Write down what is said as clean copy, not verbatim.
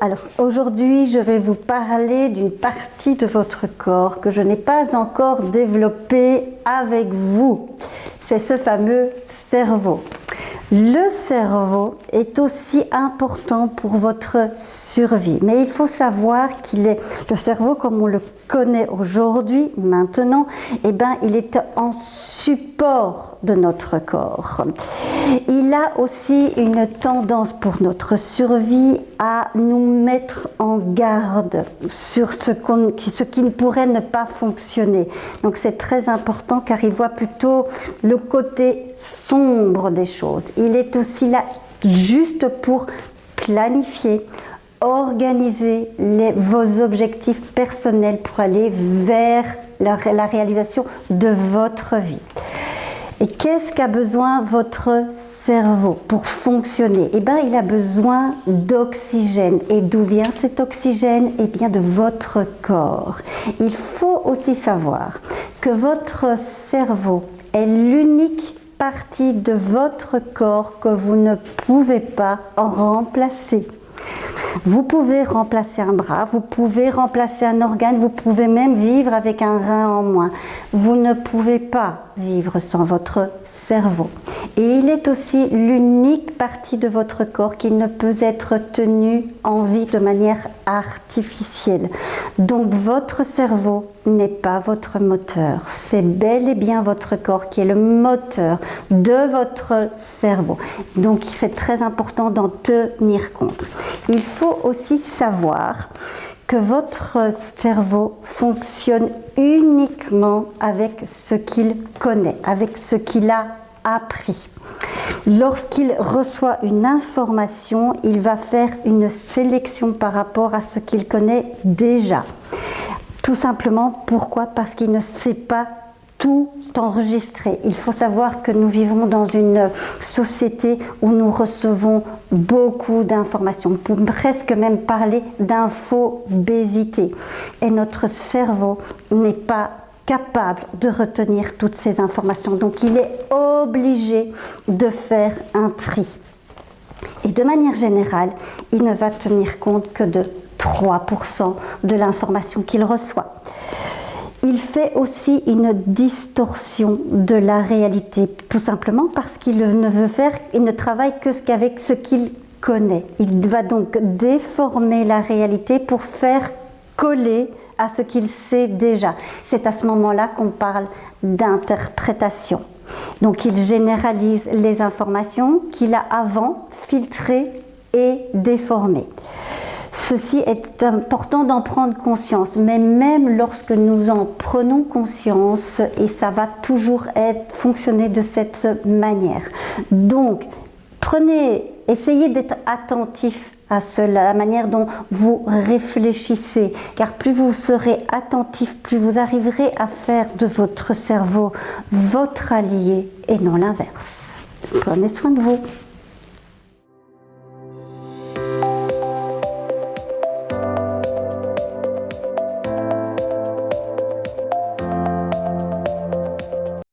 Alors aujourd'hui, je vais vous parler d'une partie de votre corps que je n'ai pas encore développée avec vous. C'est ce fameux cerveau. Le cerveau est aussi important pour votre survie, mais il faut savoir le cerveau comme on le connaît aujourd'hui, maintenant, il est en support de notre corps. Il a aussi une tendance pour notre survie à nous mettre en garde sur ce qui ne pourrait ne pas fonctionner. Donc c'est très important car il voit plutôt le côté sombre des choses. Il est aussi là juste pour planifier, organiser vos objectifs personnels pour aller vers la réalisation de votre vie. Et qu'est-ce qu'a besoin votre cerveau pour fonctionner? Il a besoin d'oxygène. Et d'où vient cet oxygène? Bien de votre corps. Il faut aussi savoir que votre cerveau est l'unique partie de votre corps que vous ne pouvez pas remplacer. Vous pouvez remplacer un bras, vous pouvez remplacer un organe, vous pouvez même vivre avec un rein en moins. Vous ne pouvez pas vivre sans votre cerveau. Et il est aussi l'unique partie de votre corps qui ne peut être tenue en vie de manière artificielle. Donc votre cerveau n'est pas votre moteur. C'est bel et bien votre corps qui est le moteur de votre cerveau. Donc c'est très important d'en tenir compte. Il faut aussi savoir que votre cerveau fonctionne uniquement avec ce qu'il connaît, avec ce qu'il a appris. Lorsqu'il reçoit une information, il va faire une sélection par rapport à ce qu'il connaît déjà. Tout simplement, pourquoi? Parce qu'il ne sait pas tout enregistrer. Il faut savoir que nous vivons dans une société où nous recevons beaucoup d'informations. On peut presque même parler d'infobésité. Et notre cerveau n'est pas capable de retenir toutes ces informations. Donc il est obligé de faire un tri. Et de manière générale, il ne va tenir compte que de 3% de l'information qu'il reçoit. Il fait aussi une distorsion de la réalité, tout simplement parce qu'il ne travaille qu'avec ce qu'il connaît. Il va donc déformer la réalité pour faire coller à ce qu'il sait déjà. C'est à ce moment-là qu'on parle d'interprétation. Donc il généralise les informations qu'il a avant filtrées et déformées. Ceci est important d'en prendre conscience, mais même lorsque nous en prenons conscience, et ça va toujours fonctionner de cette manière. Donc, essayez d'être attentif à cela, la manière dont vous réfléchissez, car plus vous serez attentif, plus vous arriverez à faire de votre cerveau votre allié et non l'inverse. Prenez soin de vous.